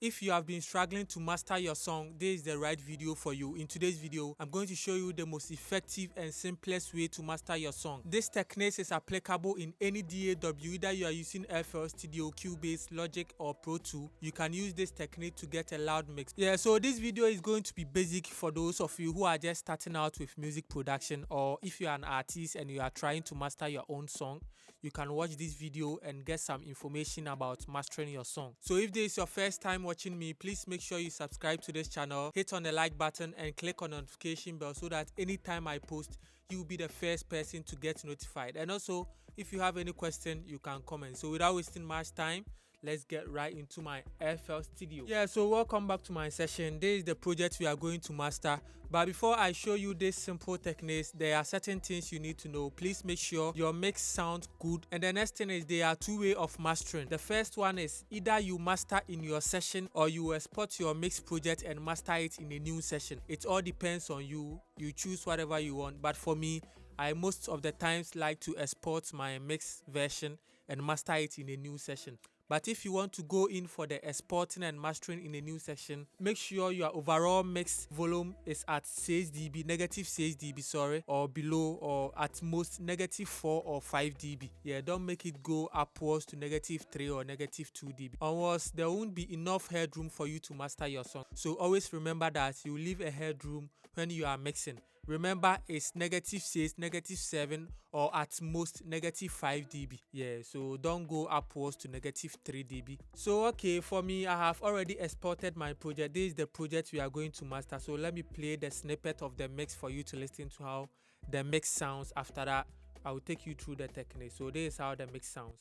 If you have been struggling to master your song, this is the right video for you. In today's video, I'm going to show you the most effective and simplest way to master your song. This technique is applicable in any DAW, either you are using FL Studio, Cubase, Logic or Pro 2. You can use this technique to get a loud mix. Yeah, so this video is going to be basic for those of you who are just starting out with music production, or if you are an artist and you are trying to master your own song, you can watch this video and get some information about mastering your song. So if this is your first time watching me, please make sure you subscribe to this channel, hit on the like button and click on the notification bell so that anytime I post, you will be the first person to get notified. And also, if you have any question, you can comment. So without wasting much time, let's get right into my FL Studio. Yeah, so welcome back to my session. This is the project we are going to master. But before I show you this simple techniques, there are certain things you need to know. Please make sure your mix sounds good. And the next thing is there are two ways of mastering. The first one is either you master in your session or you export your mix project and master it in a new session. It all depends on you. You choose whatever you want. But for me, I most of the times like to export my mix version and master it in a new session. But if you want to go in for the exporting and mastering in a new section, make sure your overall mix volume is at 6 dB, negative 6 dB, sorry, or below, or at most negative 4 or 5 dB. Yeah, don't make it go upwards to negative 3 or negative 2 dB. Onwards, there won't be enough headroom for you to master your song. So always remember that you leave a headroom when you are mixing. Remember, it's negative 6, negative 7, or at most negative 5 dB. Yeah, so don't go upwards to negative 3 dB. So okay, for me, I have already exported my project. This is the project we are going to master. So let me play the snippet of the mix for you to listen to how the mix sounds. After that, I will take you through the technique. So this is how the mix sounds.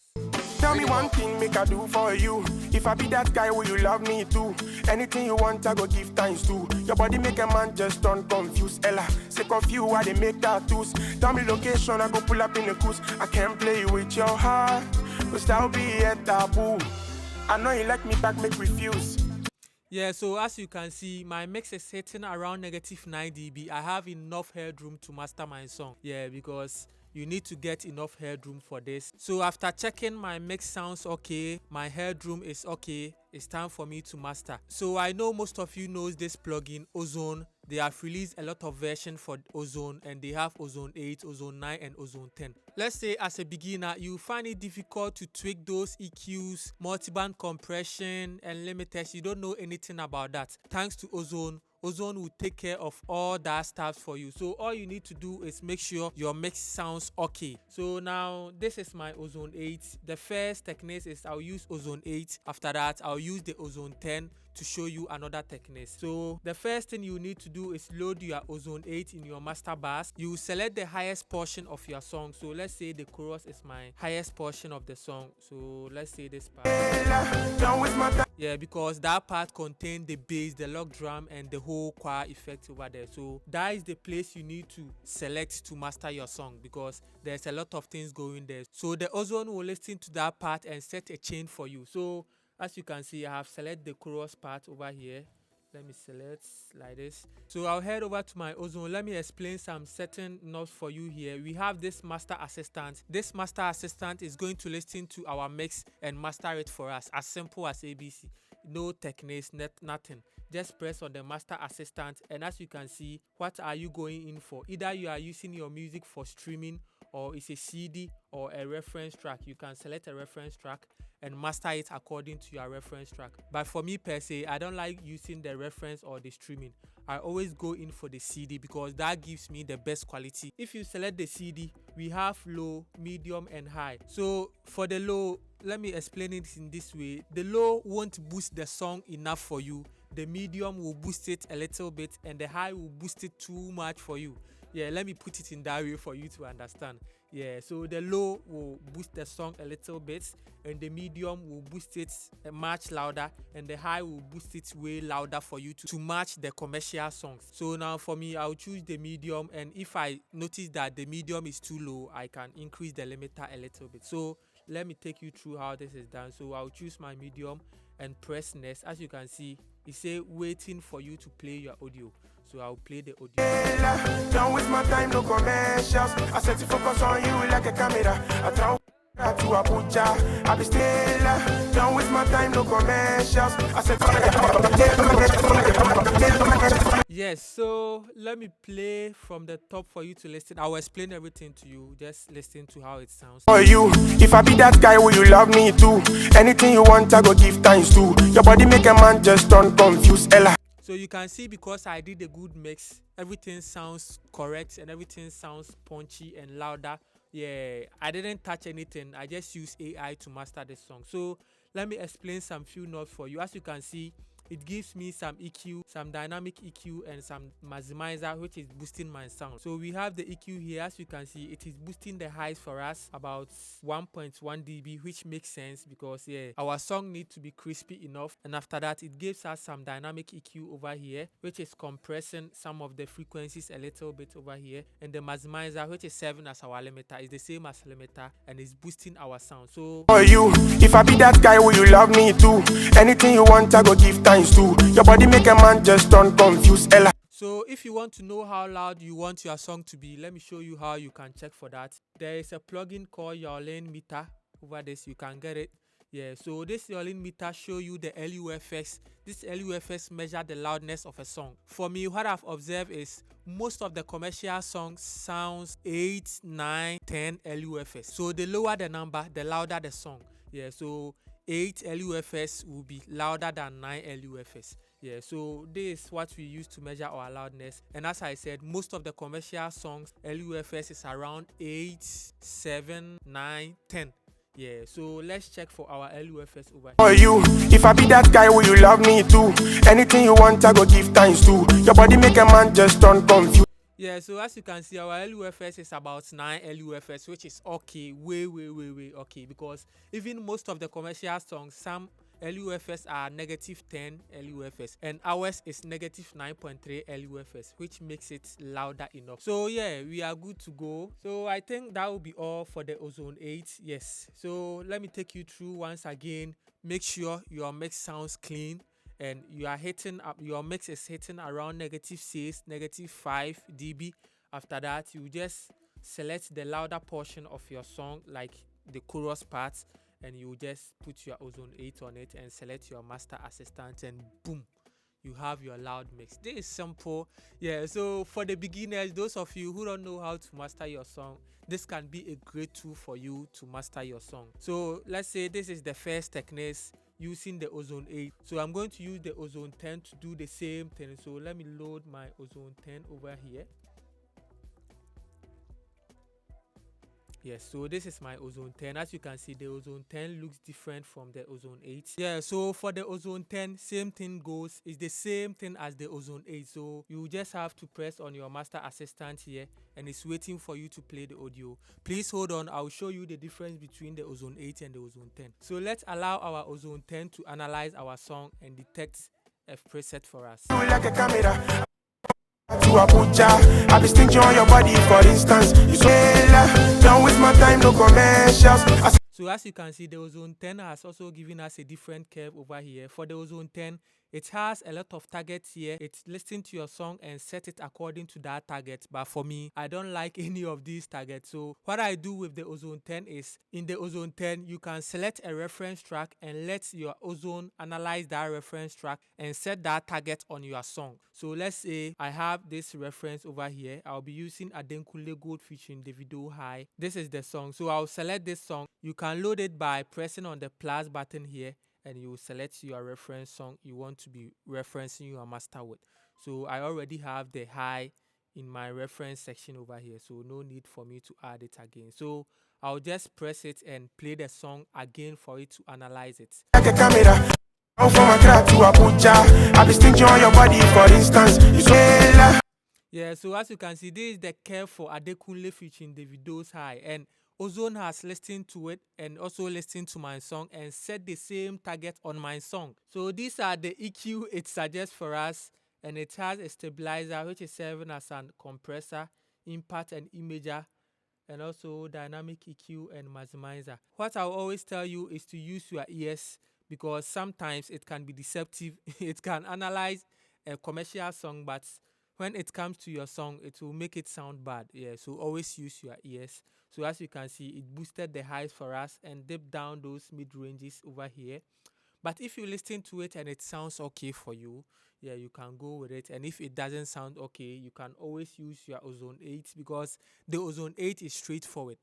Tell me one thing make I do for you. If I be that guy, will you love me too? Anything you want, I go give thanks to. Your body make a man just turn confused. Ella, sick of you, why they make tattoos? Tell me location, I go pull up in the cruise. I can't play with your heart, but that'll be a taboo. I know you like me back, make refuse. Yeah, so as you can see, my mix is sitting around negative 9 dB. I have enough headroom to master my song. Yeah, because you need to get enough headroom for this. So after checking my mix sounds okay, my headroom is okay, it's time for me to master. So I know most of you knows this plugin, Ozone. They have released a lot of versions for Ozone, and they have Ozone 8, Ozone 9 and Ozone 10. Let's say as a beginner, you find it difficult to tweak those EQs, multiband compression and limiters. You don't know anything about that. Thanks to Ozone, Ozone will take care of all that stuff for you. So all you need to do is make sure your mix sounds okay. So now this is my Ozone 8. The first technique is I'll use Ozone 8. After that, I'll use the Ozone 10 to show you another technique. So the first thing you need to do is load your Ozone 8 in your master bus. You select the highest portion of your song. So let's say the chorus is my highest portion of the song. So let's say this part. Yeah, because that part contains the bass, the log drum and the whole choir effect over there. So that is the place you need to select to master your song, because there's a lot of things going there. So the Ozone will listen to that part and set a chain for you. So as you can see, I have selected the chorus part over here. Let me select like this. So I'll head over to my Ozone. Let me explain some certain notes for you here. We have this master assistant. This master assistant is going to listen to our mix and master it for us, as simple as ABC. No techniques, nothing. Just press on the master assistant, and as you can see, what are you going in for? Either you are using your music for streaming, or it's a CD or a reference track. You can select a reference track and master it according to your reference track. But for me per se, I don't like using the reference or the streaming. I always go in for the CD because that gives me the best quality. If you select the CD, we have low, medium and high. So for the low, let me explain it in this way. The low won't boost the song enough for you. The medium will boost it a little bit and the high will boost it too much for you. Yeah, let me put it in that way for you to understand. Yeah, so the low will boost the song a little bit and the medium will boost it much louder and the high will boost it way louder for you to match the commercial songs. So now for me, I'll choose the medium, and if I notice that the medium is too low, I can increase the limiter a little bit. So let me take you through how this is done. So I'll choose my medium and press next. As you can see, it says waiting for you to play your audio. So I'll play the audio. Don't waste my time, no commercials. I set to focus on you like a camera. To Abuja, I be still don't waste my time, no commercials. I said, Yes, so let me play from the top for you to listen. I will explain everything to you. Just listen to how it sounds. for you, if I be that guy, will you love me too? Anything you want, I go give thanks to. Your body make a man just turn confused. Ella. So you can see because I did a good mix, everything sounds correct and everything sounds punchy and louder. Yeah, I didn't touch anything. I just used AI to master this song. So let me explain some few notes for you. As you can see, it gives me some EQ, some dynamic EQ and some maximizer which is boosting my sound. So we have the EQ here. As you can see, it is boosting the highs for us about 1.1 dB, which makes sense because yeah, our song needs to be crispy enough. And after that, it gives us some dynamic EQ over here, which is compressing some of the frequencies a little bit over here. And the maximizer, which is serving as our limiter, is the same as limiter and is boosting our sound. So For you, if I be that guy, will you love me too? Anything you want, I go give thanks to. Your body make a man just turn confused. Ella. So if you want to know how loud you want your song to be, let me show you how you can check for that. There is a plugin called your lane meter. Over this you can get it. Yeah, so this your lane meter show you the LUFS. This LUFS measure the loudness of a song. For me, what I've observed is most of the commercial songs sounds 8, 9, 10 LUFS. So the lower the number, the louder the song. Yeah, so 8 LUFS will be louder than 9 LUFS. Yeah, so this is what we use to measure our loudness. And as I said, most of the commercial songs LUFS is around 8, 7, 9, 10. Yeah, so let's check for our LUFS over here. For you, if I be that guy, will you love me too? Anything you want, I go give thanks to. Your body make a man just turn confused. Yeah, so as you can see, our LUFS is about 9 LUFS, which is okay, way okay, because even most of the commercial songs, some LUFS are negative 10 LUFS and ours is negative 9.3 LUFS, which makes it louder enough. So yeah, we are good to go. So I think that will be all for the Ozone 8. Yes, so let me take you through once again. Make sure your mix sounds clean and you are hitting up, your mix is hitting around negative 6, negative 5 dB. After that, you just select the louder portion of your song, like the chorus parts, and you just put your Ozone 8 on it and select your master assistant, and boom, you have your loud mix. This is simple. Yeah, so for the beginners, those of you who don't know how to master your song, this can be a great tool for you to master your song. So let's say this is the first techniques using the Ozone 8. So I'm going to use the Ozone 10 to do the same thing. So let me load my Ozone 10 over here. Yes, so this is my Ozone 10. As you can see, the Ozone 10 looks different from the Ozone 8. Yeah, so for the Ozone 10, same thing goes. It's the same thing as the Ozone 8. So you just have to press on your master assistant here and it's waiting for you to play the audio. Please hold on. I'll show you the difference between the Ozone 8 and the Ozone 10. So let's allow our Ozone 10 to analyze our song and detect a preset for us. Like a camera. To Abuja, I be stingy on your body, for instance. You say, don't waste my time, no commercials. So as you can see, the Ozone 10 has also given us a different curve over here. For the Ozone 10, it has a lot of targets here. It's listening to your song and set it according to that target. But for me, I don't like any of these targets. So what I do with the Ozone 10 is, in the Ozone 10, you can select a reference track and let your Ozone analyze that reference track and set that target on your song. So let's say I have this reference over here. I'll be using Adenkule Gold featuring Davido High. This is the song. So I'll select this song. You can load it by pressing on the plus button here and you select your reference song you want to be referencing your master with. So I already have the high in my reference section over here, so no need for me to add it again. So I'll just press it and play the song again for it to analyze it. Like a camera. From Accra to Abuja, I be stingy on your body, for instance. You say, yeah, so as you can see, this is the curve for Adekunle featuring Davido's High, and Ozone has listened to it and also listened to my song and set the same target on my song. So these are the EQ it suggests for us, and it has a stabilizer which is serving as a compressor, impact and imager, and also dynamic EQ and maximizer. What I'll always tell you is to use your ears because sometimes it can be deceptive. It can analyze a commercial song, but when it comes to your song, it will make it sound bad. Yeah, so always use your ears So as you can see, it boosted the highs for us and dipped down those mid ranges over here. But if you listen to it and it sounds okay for you, yeah, you can go with it. And if it doesn't sound okay, you can always use your Ozone 8, because the Ozone 8 is straightforward.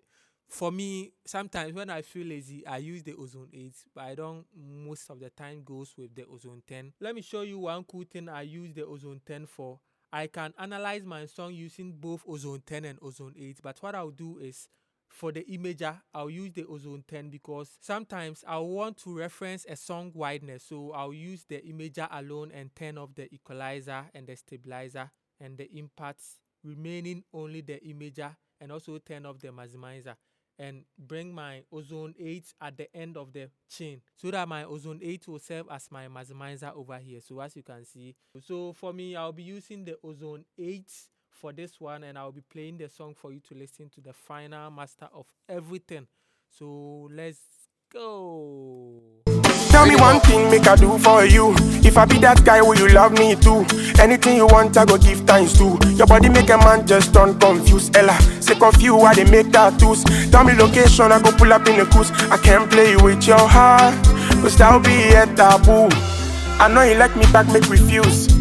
For me, sometimes when I feel lazy, I use the Ozone 8, but I don't most of the time goes with the Ozone 10. Let me show you one cool thing I use the Ozone 10 for. I can analyze my song using both Ozone 10 and Ozone 8, but what I'll do is, for the imager, I'll use the Ozone 10 because sometimes I want to reference a song wideness. So I'll use the imager alone and turn off the equalizer and the stabilizer and the impacts, remaining only the imager, and also turn off the maximizer and bring my Ozone 8 at the end of the chain so that my Ozone 8 will serve as my maximizer over here. So as you can see, so for me, I'll be using the Ozone 8 for this one, and I'll be playing the song for you to listen to the final master of everything. So let's go. Tell me one thing make I do for you. If I be that guy, will you love me too? Anything you want, I go give thanks to. Your body make a man just turn confused. Ella, sick of you, why they make tattoos? Tell me location, I go pull up in the coast. I can't play with your heart, cause that'll be a taboo. I know you like me back, make refuse.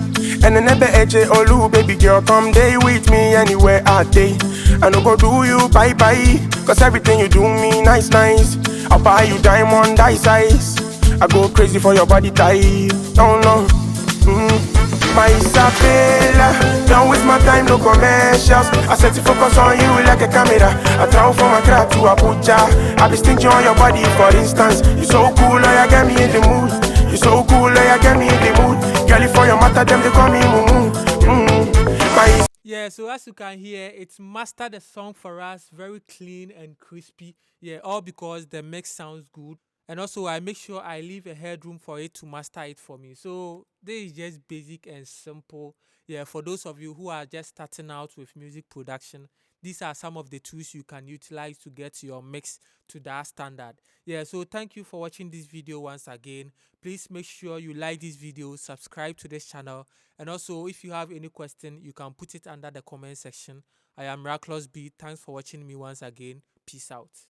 And I never AJ Olu, baby girl, come day with me anywhere I day. I no go do you bye bye, cause everything you do me nice nice. I'll buy you diamond eye size. I go crazy for your body type. No, no. My Isabella, don't waste my time, no commercials. I set to focus on you like a camera. I travel from Accra to Abuja. I be stingy on your body, for instance. You so cool, oh, you get me in the mood. You so cool, oh, you get me in the mood. Girl, for your matter, them they call me Mumu. My Yeah, so as you can hear, it's mastered the song for us, very clean and crispy. Yeah, all because the mix sounds good. And also, I make sure I leave a headroom for it to master it for me. So this is just basic and simple. Yeah, for those of you who are just starting out with music production, these are some of the tools you can utilize to get your mix to that standard. Yeah, so thank you for watching this video once again. Please make sure you like this video, subscribe to this channel, and also if you have any question, you can put it under the comment section. I am Mirakilouz. Thanks for watching me once again. Peace out.